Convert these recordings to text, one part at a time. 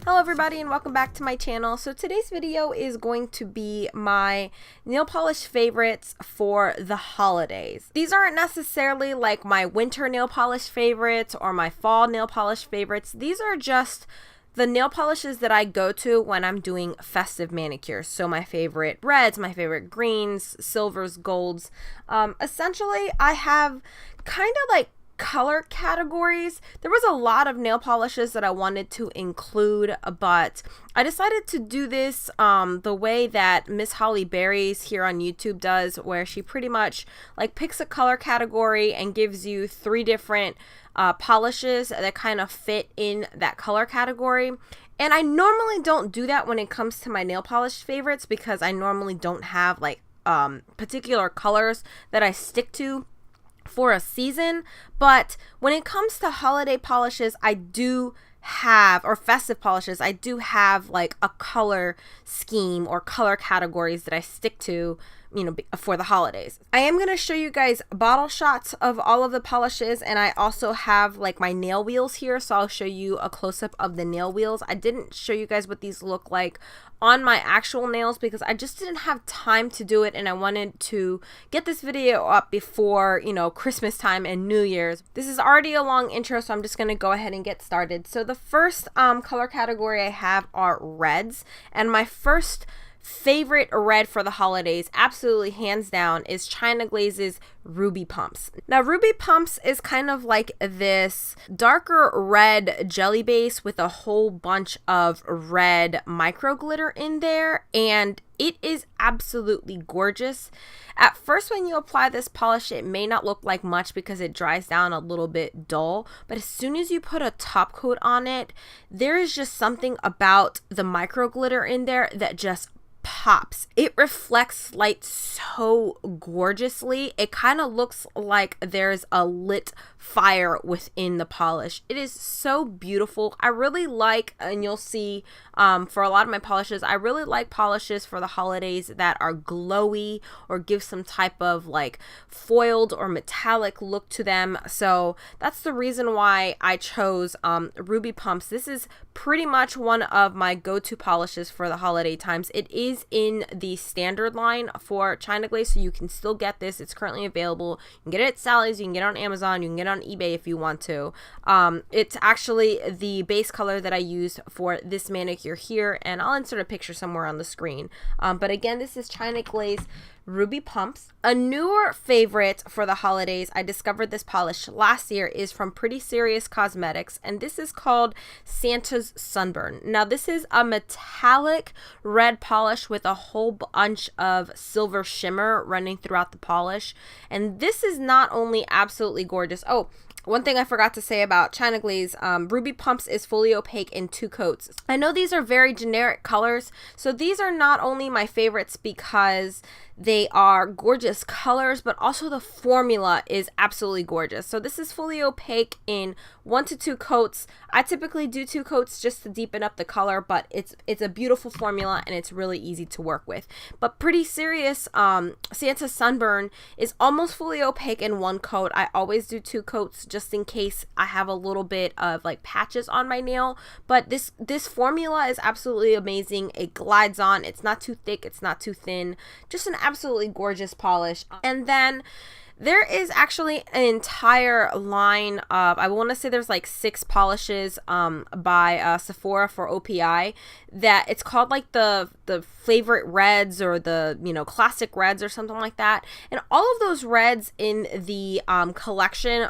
Hello everybody and welcome back to my channel. So today's video is going to be my nail polish favorites for the holidays. These aren't necessarily like my winter nail polish favorites or my fall nail polish favorites. These are just the nail polishes that I go to when I'm doing festive manicures. So my favorite reds, my favorite greens, silvers, golds. Essentially I have kind of like color categories. There was a lot of nail polishes that I wanted to include, but I decided to do this the way that Miss Holly Berries here on YouTube does, where she pretty much like picks a color category and gives you 3 different polishes that kind of fit in that color category. And I normally don't do that when it comes to my nail polish favorites, because I normally don't have like particular colors that I stick to for a season. But when it comes to holiday polishes, I do have, or festive polishes, I do have like a color scheme or color categories that I stick to, you know, for the holidays. I am going to show you guys bottle shots of all of the polishes, and I also have like my nail wheels here, so I'll show you a close-up of the nail wheels. I didn't show you guys what these look like on my actual nails because I just didn't have time to do it, and I wanted to get this video up before, you know, Christmas time and New Year's. This is already a long intro, so I'm just going to go ahead and get started. So the first color category I have are reds, and my first favorite red for the holidays, absolutely hands down, is China Glaze's Ruby Pumps. Now Ruby Pumps is kind of like this darker red jelly base with a whole bunch of red micro glitter in there, and it is absolutely gorgeous. At first when you apply this polish, it may not look like much because it dries down a little bit dull, but as soon as you put a top coat on it, there is just something about the micro glitter in there that just pops. It reflects light so gorgeously. It kind of looks like there's a lit fire within the polish. It is so beautiful. I really like, and you'll see for a lot of my polishes, I really like polishes for the holidays that are glowy or give some type of like foiled or metallic look to them. So that's the reason why I chose Ruby Pumps. This is pretty much one of my go-to polishes for the holiday times. It is in the standard line for China Glaze, so you can still get this. It's currently available. You can get it at Sally's, you can get it on Amazon, you can get it on eBay if you want to. It's actually the base color that I used for this manicure here, and I'll insert a picture somewhere on the screen. But again, this is China Glaze Ruby Pumps. A newer favorite for the holidays, I discovered this polish last year, is from Pretty Serious Cosmetics, and this is called Santa's Sunburn. Now this is a metallic red polish with a whole bunch of silver shimmer running throughout the polish, and this is not only absolutely gorgeous. Oh, one thing I forgot to say about China Glaze, Ruby Pumps is fully opaque in 2 coats. I know these are very generic colors, so these are not only my favorites because they are gorgeous colors, but also the formula is absolutely gorgeous. So this is fully opaque in 1 to 2 coats. I typically do 2 coats just to deepen up the color, but it's a beautiful formula and it's really easy to work with. But Pretty Serious Santa's Sunburn is almost fully opaque in 1 coat. I always do 2 coats just in case I have a little bit of like patches on my nail. But this formula is absolutely amazing. It glides on. It's not too thick. It's not too thin. Just an absolutely gorgeous polish. And then there is actually an entire line of, I want to say there's like 6 polishes by Sephora for OPI, that it's called like the favorite reds or the, you know, classic reds or something like that. And all of those reds in the collection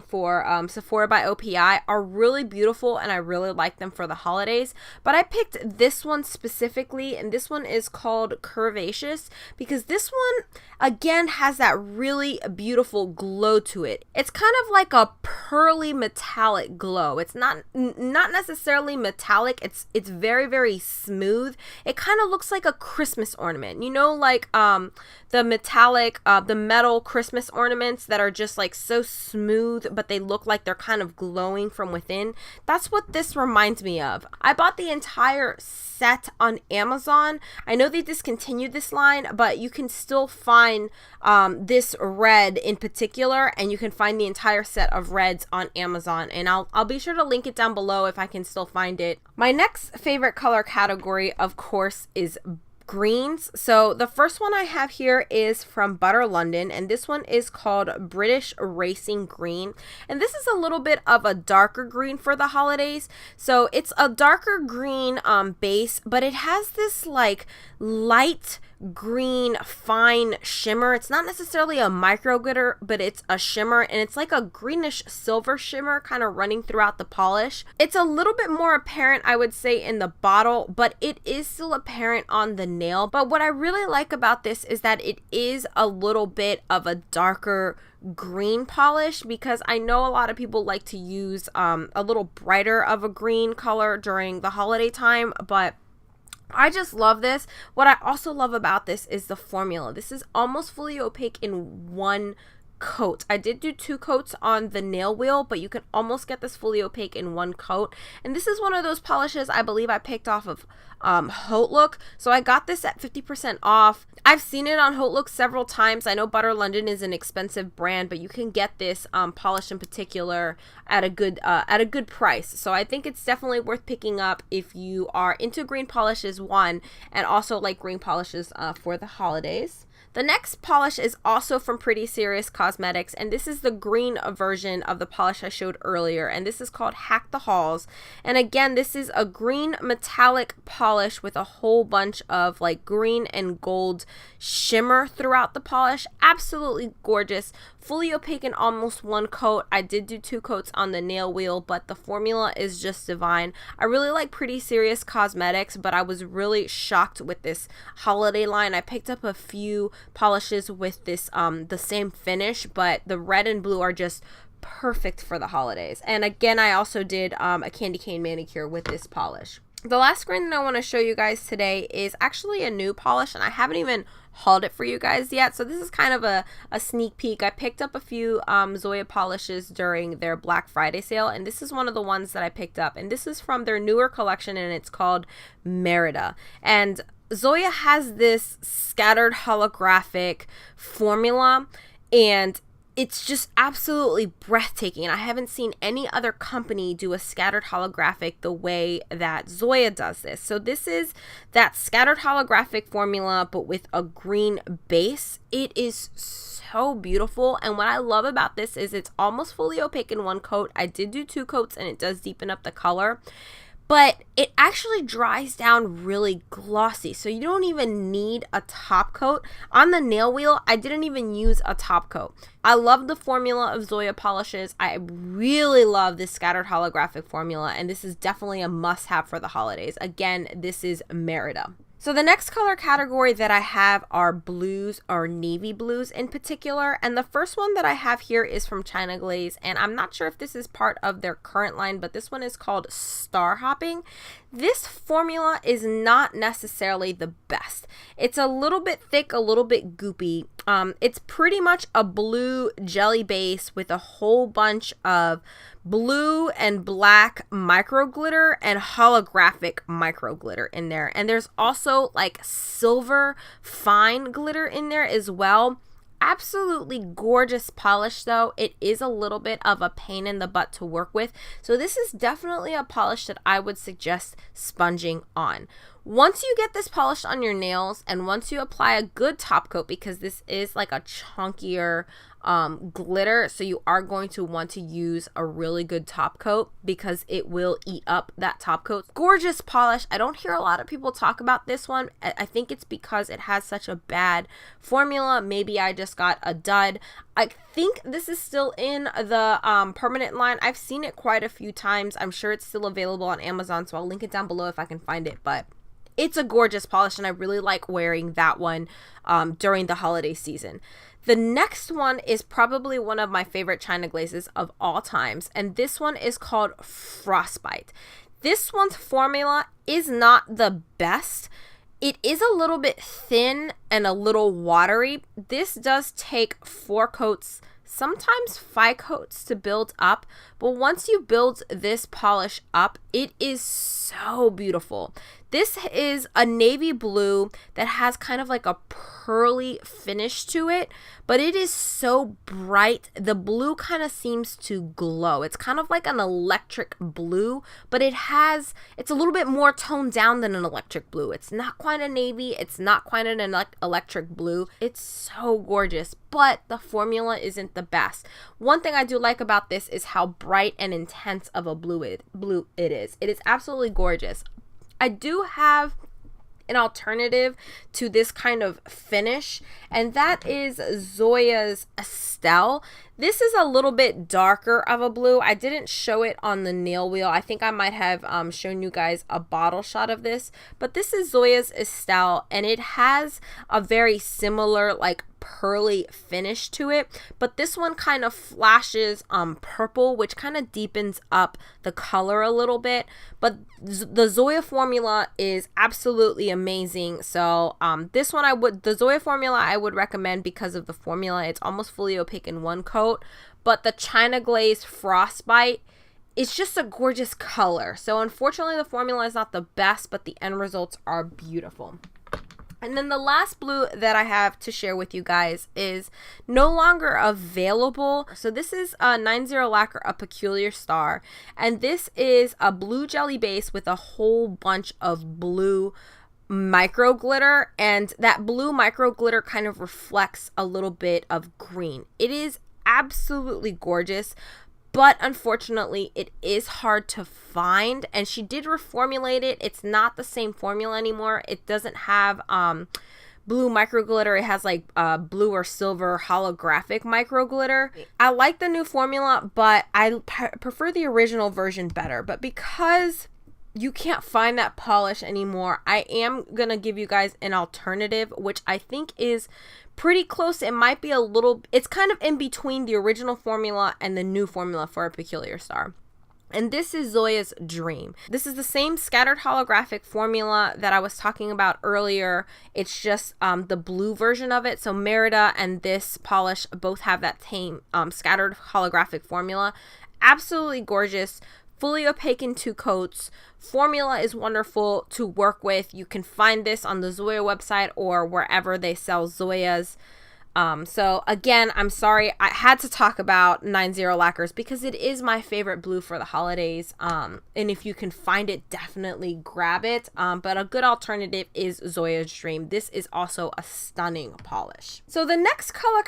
for Sephora by OPI are really beautiful, and I really like them for the holidays. But I picked this one specifically, and this one is called Curve-aceous, because this one again has that really beautiful glow to it. It's kind of like a pearly metallic glow. It's not necessarily metallic. It's very smooth. It kind of looks like a Christmas ornament, you know, like the metallic the metal Christmas ornaments that are just like so smooth, but they look like they're kind of glowing from within. That's what this reminds me of. I bought the entire set on Amazon. I know they discontinued this line, but you can still find this red red in particular, and you can find the entire set of reds on Amazon, and I'll be sure to link it down below if I can still find it. My next favorite color category, of course, is greens. So the first one I have here is from Butter London, and this one is called British Racing Green, and this is a little bit of a darker green for the holidays. So it's a darker green base, but it has this like light green fine shimmer. It's not necessarily a micro glitter, but it's a shimmer, and it's like a greenish silver shimmer kind of running throughout the polish. It's a little bit more apparent, I would say, in the bottle, but it is still apparent on the nail. But what I really like about this is that it is a little bit of a darker green polish, because I know a lot of people like to use a little brighter of a green color during the holiday time, but I just love this. What I also love about this is the formula. This is almost fully opaque in one coat. I did do 2 coats on the nail wheel, but you can almost get this fully opaque in one coat. And this is one of those polishes I believe I picked off of Holo. So I got this at 50% off. I've seen it on Holo several times. I know Butter London is an expensive brand, but you can get this polish in particular at a good price. So I think it's definitely worth picking up if you are into green polishes, one, and also like green polishes for the holidays. The next polish is also from Pretty Serious Cosmetics, and this is the green version of the polish I showed earlier, and this is called Hack the Halls. And again, this is a green metallic polish with a whole bunch of like green and gold shimmer throughout the polish. Absolutely gorgeous. Fully opaque in almost one coat. I did do 2 coats on the nail wheel, but the formula is just divine. I really like Pretty Serious Cosmetics, but I was really shocked with this holiday line. I picked up a few polishes with this the same finish, but the red and blue are just perfect for the holidays. And again, I also did a candy cane manicure with this polish. The last green that I want to show you guys today is actually a new polish, and I haven't even hauled it for you guys yet, so this is kind of a sneak peek. I picked up a few Zoya polishes during their Black Friday sale, and this is one of the ones that I picked up, and this is from their newer collection, and it's called Merida. And Zoya has this scattered holographic formula, and it's just absolutely breathtaking. And I haven't seen any other company do a scattered holographic the way that Zoya does this. So this is that scattered holographic formula, but with a green base. It is so beautiful. And what I love about this is it's almost fully opaque in one coat. I did do 2 coats, and it does deepen up the color, but it actually dries down really glossy, so you don't even need a top coat. On the nail wheel, I didn't even use a top coat. I love the formula of Zoya polishes. I really love this scattered holographic formula, and this is definitely a must-have for the holidays. Again, this is Merida. So the next color category that I have are blues, or navy blues in particular, and the first one that I have here is from China Glaze, and I'm not sure if this is part of their current line, but this one is called Star Hopping. This formula is not necessarily the best. It's a little bit thick, a little bit goopy. It's pretty much a blue jelly base with a whole bunch of blue and black micro glitter and holographic micro glitter in there. And there's also like silver fine glitter in there as well. Absolutely gorgeous polish though. It is a little bit of a pain in the butt to work with. So this is definitely a polish that I would suggest sponging on. Once you get this polished on your nails, and once you apply a good top coat, because this is like a chunkier glitter, so you are going to want to use a really good top coat because it will eat up that top coat. Gorgeous polish. I don't hear a lot of people talk about this one. I think it's because it has such a bad formula. Maybe I just got a dud. I think this is still in the permanent line. I've seen it quite a few times. I'm sure it's still available on Amazon, so I'll link it down below if I can find it, but it's a gorgeous polish, and I really like wearing that one during the holiday season. The next one is probably one of my favorite China Glazes of all times, and this one is called Frostbite. This one's formula is not the best. It is a little bit thin and a little watery. This does take 4 coats, sometimes 5 coats to build up, but once you build this polish up, it is so beautiful. This is a navy blue that has kind of like a pearly finish to it, but it is so bright. The blue kind of seems to glow. It's kind of like an electric blue, but it's a little bit more toned down than an electric blue. It's not quite a navy. It's not quite an electric blue. It's so gorgeous, but the formula isn't the best. One thing I do like about this is how bright and intense of a blue it is. It is absolutely gorgeous. I do have an alternative to this kind of finish, and that is Zoya's Estelle. This is a little bit darker of a blue. I didn't show it on the nail wheel. I think I might have shown you guys a bottle shot of this, but this is Zoya's Estelle, and it has a very similar like pearly finish to it, but this one kind of flashes purple, which kind of deepens up the color a little bit. But the Zoya formula is absolutely amazing. So this one the Zoya formula I would recommend because of the formula. It's almost fully opaque in one coat, but the China Glaze Frostbite, it's just a gorgeous color. So unfortunately the formula is not the best, but the end results are beautiful. And then the last blue that I have to share with you guys is no longer available. So this is a 90 Lacquer A Peculiar Star, and this is a blue jelly base with a whole bunch of blue micro glitter, and that blue micro glitter kind of reflects a little bit of green. It is absolutely gorgeous, but unfortunately it is hard to find, and she did reformulate it. It's not the same formula anymore. It doesn't have blue micro glitter. It has like blue or silver holographic micro glitter. I like the new formula, but I prefer the original version better. But because you can't find that polish anymore, I am gonna give you guys an alternative, which I think is pretty close. It might be it's kind of in between the original formula and the new formula for A Peculiar Star. And this is Zoya's Dream. This is the same scattered holographic formula that I was talking about earlier. It's just the blue version of it. So Merida and this polish both have that same scattered holographic formula. Absolutely gorgeous. Fully opaque in 2 coats. Formula is wonderful to work with. You can find this on the Zoya website or wherever they sell Zoyas. So again, I'm sorry I had to talk about 90 Lacquers because it is my favorite blue for the holidays. And if you can find it, definitely grab it. But a good alternative is Zoya's Dream. This is also a stunning polish. So the next color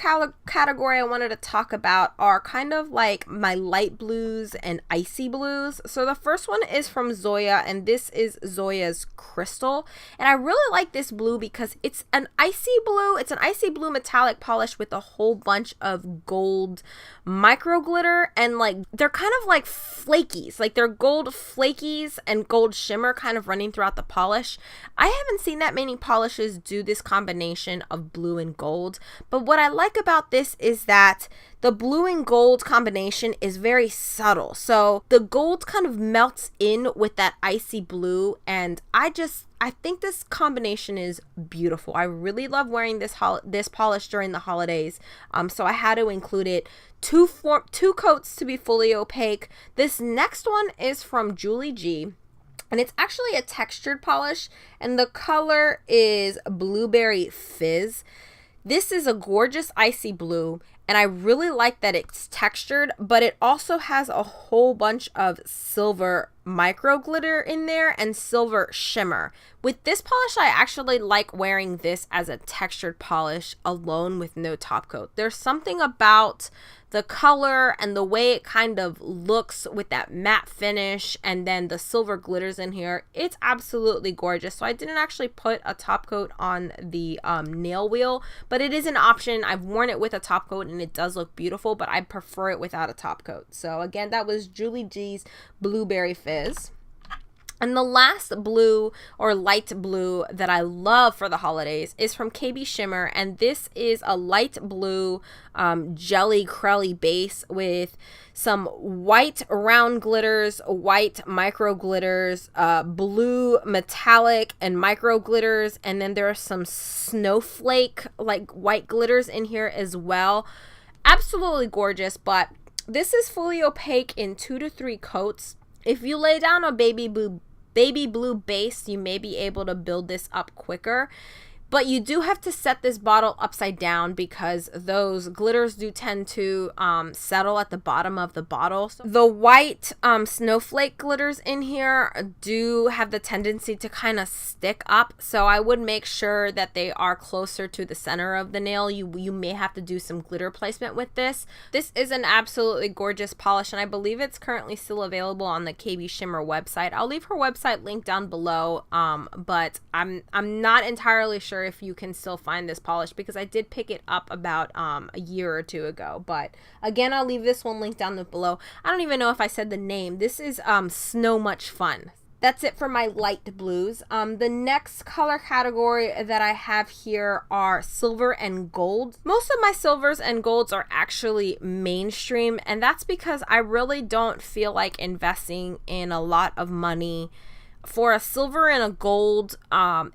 category I wanted to talk about are kind of like my light blues and icy blues. So the first one is from Zoya, and this is Zoya's Crystal. And I really like this blue because it's an icy blue. It's an icy blue metallic polish with a whole bunch of gold micro glitter, and like they're kind of like flakies, like they're gold flakies and gold shimmer kind of running throughout the polish. I haven't seen that many polishes do this combination of blue and gold, but what I like about this is that the blue and gold combination is very subtle. So the gold kind of melts in with that icy blue, and I think this combination is beautiful. I really love wearing this polish during the holidays, so I had to include it. 2 coats to be fully opaque. This next one is from Julie G, and it's actually a textured polish, and the color is Blueberry Fizz. This is a gorgeous icy blue, and I really like that it's textured, but it also has a whole bunch of silver micro glitter in there and silver shimmer. With this polish, I actually like wearing this as a textured polish alone with no top coat. There's something about the color and the way it kind of looks with that matte finish and then the silver glitters in here. It's absolutely gorgeous. So I didn't actually put a top coat on the nail wheel, but it is an option. I've worn it with a top coat and it does look beautiful, but I prefer it without a top coat. So again, that was Julie G's Blueberry Fizz. And the last blue or light blue that I love for the holidays is from KBShimmer, and this is a light blue jelly crelly base with some white round glitters, white micro glitters, blue metallic and micro glitters, and then there are some snowflake like white glitters in here as well. Absolutely gorgeous, but this is fully opaque in 2 to 3 coats. If you lay down a baby blue baby blue base, you may be able to build this up quicker. But you do have to set this bottle upside down because those glitters do tend to settle at the bottom of the bottle. So the white snowflake glitters in here do have the tendency to kind of stick up. So I would make sure that they are closer to the center of the nail. You may have to do some glitter placement with this. This is an absolutely gorgeous polish, and I believe it's currently still available on the KBShimmer website. I'll leave her website link down below, but I'm not entirely sure if you can still find this polish because I did pick it up about a year or two ago. But again, I'll leave this one linked down below. I don't even know if I said the name. This is Snow Much Fun. That's it for my light blues. The next color category that I have here are silver and gold. Most of my silvers and golds are actually mainstream, and that's because I really don't feel like investing in a lot of money for a silver and a gold.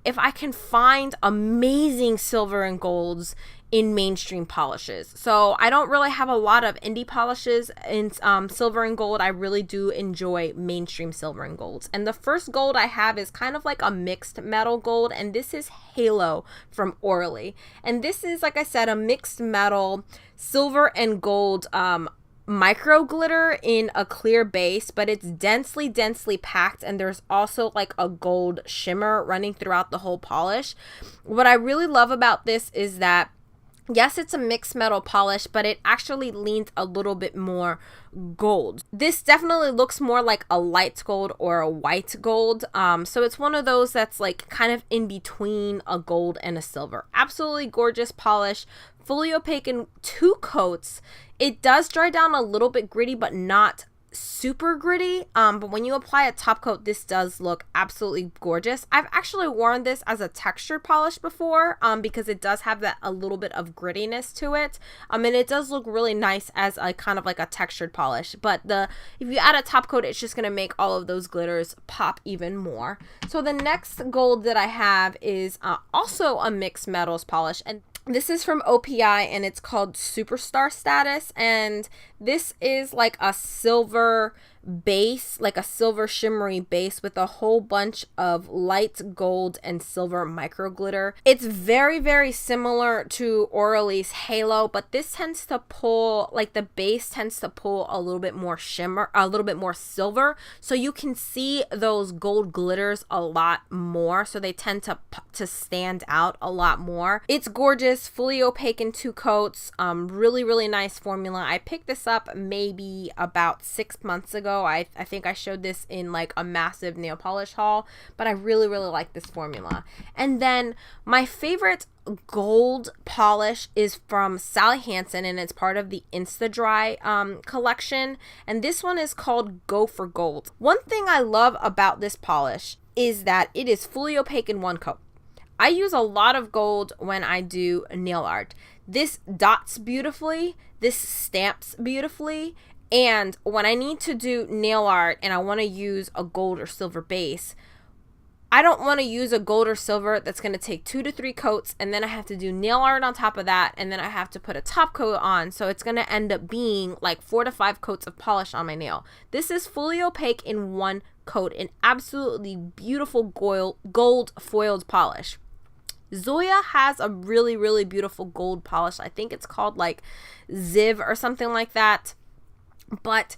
If I can find amazing silver and golds in mainstream polishes. So I don't really have a lot of indie polishes in silver and gold. I really do enjoy mainstream silver and golds. And the first gold I have is kind of like a mixed metal gold, and this is Halo from Orly. And this is, like I said, a mixed metal silver and gold micro glitter in a clear base, but it's densely packed, and there's also like a gold shimmer running throughout the whole polish. What I really love about this is that yes, it's a mixed metal polish, but it actually leans a little bit more gold. This definitely looks more like a light gold or a white gold. So it's one of those that's like kind of in between a gold and a silver. Absolutely gorgeous polish, fully opaque in 2 coats. It does dry down a little bit gritty, but not super gritty. But when you apply a top coat, this does look absolutely gorgeous. I've actually worn this as a textured polish before because it does have that a little bit of grittiness to it. And it does look really nice as a kind of like a textured polish. But if you add a top coat, it's just going to make all of those glitters pop even more. So the next gold that I have is also a mixed metals polish, and this is from OPI, and it's called Superstar Status, and this is like a silver base, like a silver shimmery base with a whole bunch of light gold and silver micro glitter. It's very similar to Orly's Halo, but this tends to pull, like the base tends to pull a little bit more shimmer, a little bit more silver, so you can see those gold glitters a lot more, so they tend to stand out a lot more. It's gorgeous, fully opaque in 2 coats, really nice formula. I picked this up maybe about 6 months ago. I think I showed this in like a massive nail polish haul, but I really like this formula. And then my favorite gold polish is from Sally Hansen, and it's part of the Insta-dri collection, and this one is called Go for Gold. One thing I love about this polish is that it is fully opaque in 1 coat. I use a lot of gold when I do nail art. This dots beautifully, this stamps beautifully, and when I need to do nail art and I want to use a gold or silver base, I don't want to use a gold or silver that's going to take 2 to 3 coats, and then I have to do nail art on top of that, and then I have to put a top coat on, so it's going to end up being like 4 to 5 coats of polish on my nail. This is fully opaque in 1 coat, an absolutely beautiful gold foiled polish. Zoya has a really beautiful gold polish. I think it's called like Ziv or something like that. But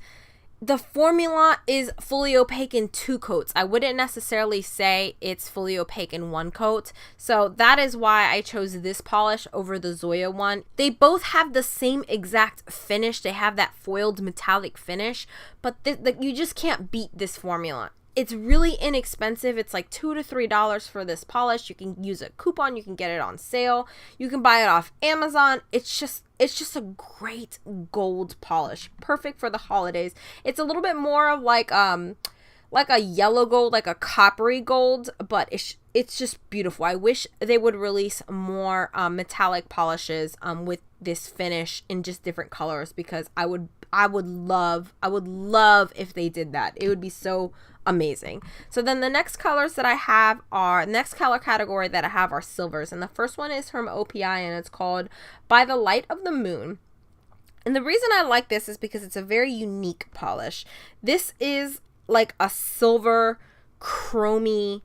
the formula is fully opaque in 2 coats. I wouldn't necessarily say it's fully opaque in 1 coat. So that is why I chose this polish over the Zoya one. They both have the same exact finish. They have that foiled metallic finish, but you just can't beat this formula. It's really inexpensive. It's like $2 to $3 for this polish. You can use a coupon. You can get it on sale. You can buy it off Amazon. It's just a great gold polish. Perfect for the holidays. It's a little bit more of like a yellow gold, like a coppery gold, but it's just beautiful. I wish they would release more metallic polishes with this finish in just different colors, because I would love if they did that. It would be so amazing. So then the next colors that I have are, next color category that I have are silvers, and the first one is from OPI, and it's called By the Light of the Moon. And the reason I like this is because it's a very unique polish. This is like a silver chromy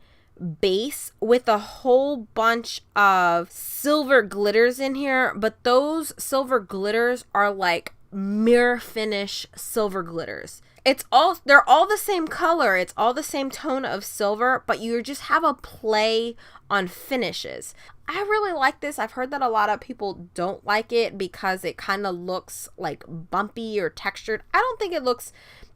base with a whole bunch of silver glitters in here, but those silver glitters are like mirror finish silver glitters. They're all the same color, it's all the same tone of silver, but you just have a play on finishes. I really like this. I've heard that a lot of people don't like it because it kind of looks like bumpy or textured. I don't think it looks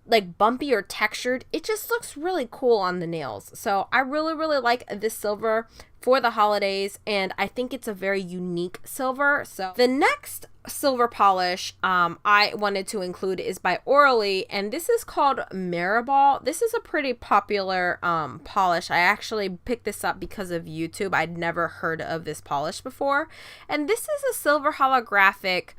like bumpy or textured. It just looks really cool on the nails. So I really like this silver for the holidays, and I think it's a very unique silver. So the next silver polish I wanted to include is by Orly, and this is called Mirrorball. This is a pretty popular polish. I actually picked this up because of YouTube. I'd never heard of this polish before, and this is a silver holographic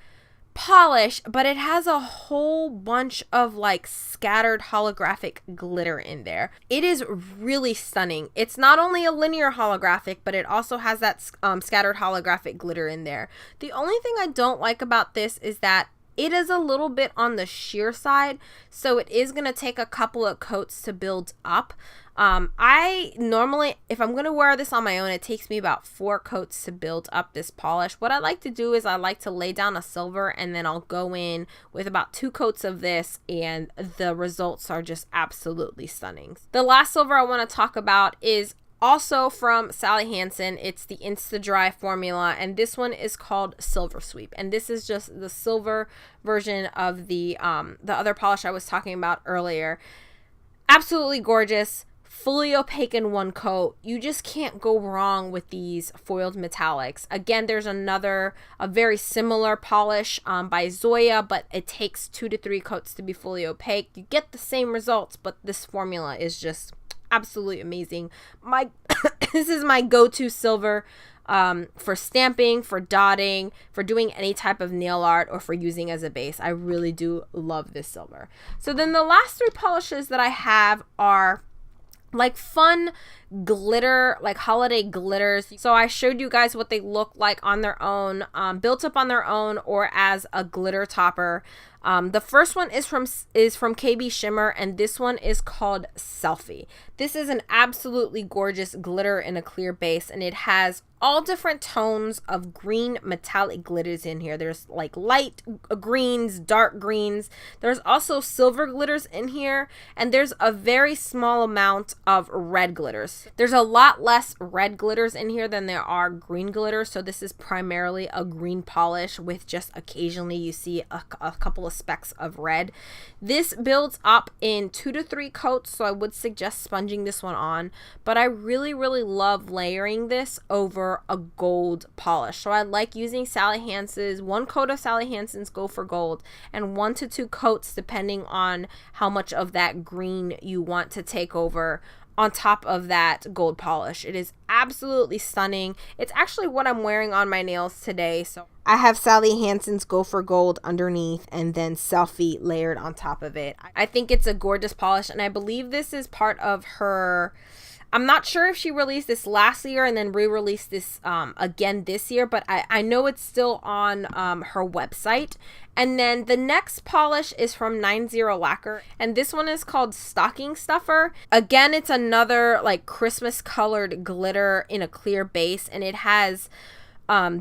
polish, but it has a whole bunch of like scattered holographic glitter in there. It is really stunning. It's not only a linear holographic, but it also has that scattered holographic glitter in there. The only thing I don't like about this is that it is a little bit on the sheer side, so it is going to take a couple of coats to build up. I normally, if I'm going to wear this on my own, it takes me about 4 coats to build up this polish. What I like to do is I like to lay down a silver, and then I'll go in with about 2 coats of this, and the results are just absolutely stunning. The last silver I want to talk about is also from Sally Hansen. It's the Insta-dri formula, and this one is called Silver Sweep, and this is just the silver version of the other polish I was talking about earlier. Absolutely gorgeous, fully opaque in one coat. You just can't go wrong with these foiled metallics. Again, there's a very similar polish by Zoya, but it takes 2 to 3 coats to be fully opaque. You get the same results, but this formula is just absolutely amazing. This is my go-to silver for stamping, for dotting, for doing any type of nail art, or for using as a base. I really do love this silver. So then the last 3 polishes that I have are like fun glitter, like holiday glitters. So I showed you guys what they look like on their own, built up on their own, or as a glitter topper. The first one is from KBShimmer, and this one is called sELFie. This is an absolutely gorgeous glitter in a clear base, and it has all different tones of green metallic glitters in here. There's like light greens, dark greens. There's also silver glitters in here, and there's a very small amount of red glitters. There's a lot less red glitters in here than there are green glitters, so this is primarily a green polish with just occasionally you see a couple of specks of red. This builds up in 2 to 3 coats, so I would suggest sponging this one on, but I really love layering this over a gold polish. So I like using Sally Hansen's 1 coat of Sally Hansen's Go for Gold and 1 to 2 coats depending on how much of that green you want to take over on top of that gold polish. It is absolutely stunning. It's actually what I'm wearing on my nails today. So I have Sally Hansen's Go for Gold underneath and then sELFie layered on top of it. I think it's a gorgeous polish, and I believe this is part of her, I'm not sure if she released this last year and then re-released this again this year, but I know it's still on her website. And then the next polish is from 90 Lacquer, and this one is called Stocking Stuffer. Again, it's another like Christmas colored glitter in a clear base, and it has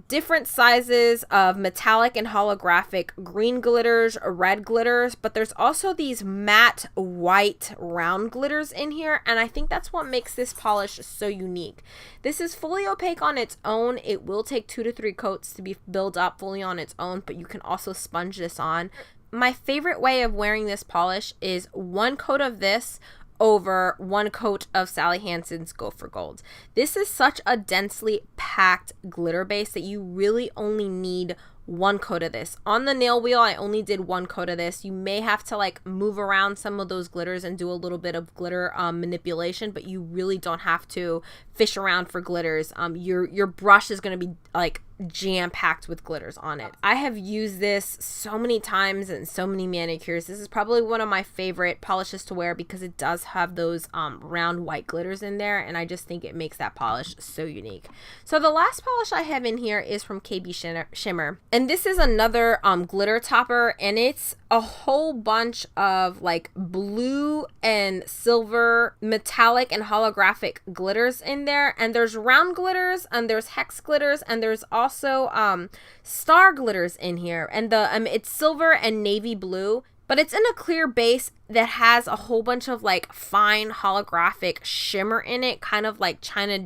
different sizes of metallic and holographic green glitters, red glitters, but there's also these matte white round glitters in here, and I think that's what makes this polish so unique. This is fully opaque on its own. It will take 2 to 3 coats to be built up fully on its own, but you can also sponge this on. My favorite way of wearing this polish is 1 coat of this over 1 coat of Sally Hansen's Go for Gold. This is such a densely packed glitter base that you really only need 1 coat of this. On the nail wheel, I only did 1 coat of this. You may have to like move around some of those glitters and do a little bit of glitter manipulation, but you really don't have to fish around for glitters. Your brush is going to be like jam-packed with glitters on it. I have used this so many times in so many manicures. This is probably one of my favorite polishes to wear because it does have those round white glitters in there, and I just think it makes that polish so unique. So the last polish I have in here is from KBShimmer, and this is another glitter topper, and it's a whole bunch of like blue and silver metallic and holographic glitters in there, and there's round glitters and there's hex glitters, and there's also star glitters in here, and the it's silver and navy blue, but it's in a clear base that has a whole bunch of like fine holographic shimmer in it, kind of like China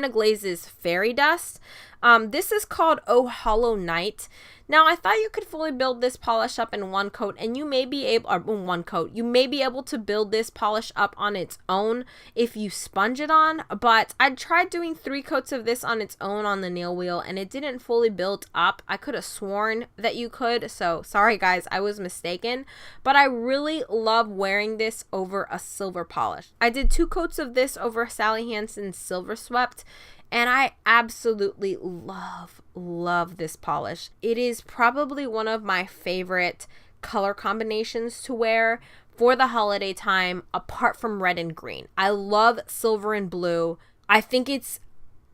Glaze's fairy dust. This is called Oh Hollow Night. Now, I thought you could fully build this polish up in one coat, and you may be able, you may be able to build this polish up on its own if you sponge it on, but I tried doing 3 coats of this on its own on the nail wheel, and it didn't fully build up. I could have sworn that you could, so sorry guys, I was mistaken, but I really love wearing this over a silver polish. I did 2 coats of this over Sally Hansen's Silver Swept, and I absolutely love this polish. It is probably one of my favorite color combinations to wear for the holiday time, apart from red and green. I love silver and blue. I think it's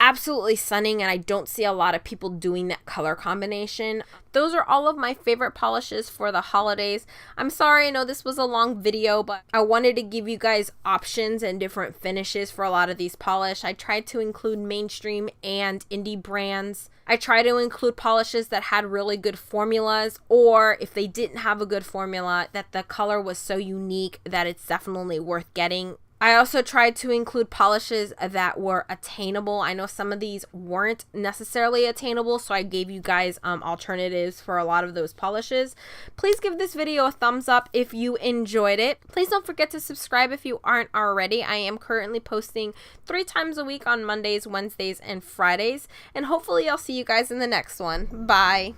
absolutely stunning, and I don't see a lot of people doing that color combination. Those are all of my favorite polishes for the holidays. I'm sorry, I know this was a long video, but I wanted to give you guys options and different finishes for a lot of these polish. I tried to include mainstream and indie brands. I try to include polishes that had really good formulas, or if they didn't have a good formula, that the color was so unique that it's definitely worth getting. I also tried to include polishes that were attainable. I know some of these weren't necessarily attainable, so I gave you guys alternatives for a lot of those polishes. Please give this video a thumbs up if you enjoyed it. Please don't forget to subscribe if you aren't already. I am currently posting 3 times a week on Mondays, Wednesdays, and Fridays, and hopefully I'll see you guys in the next one. Bye!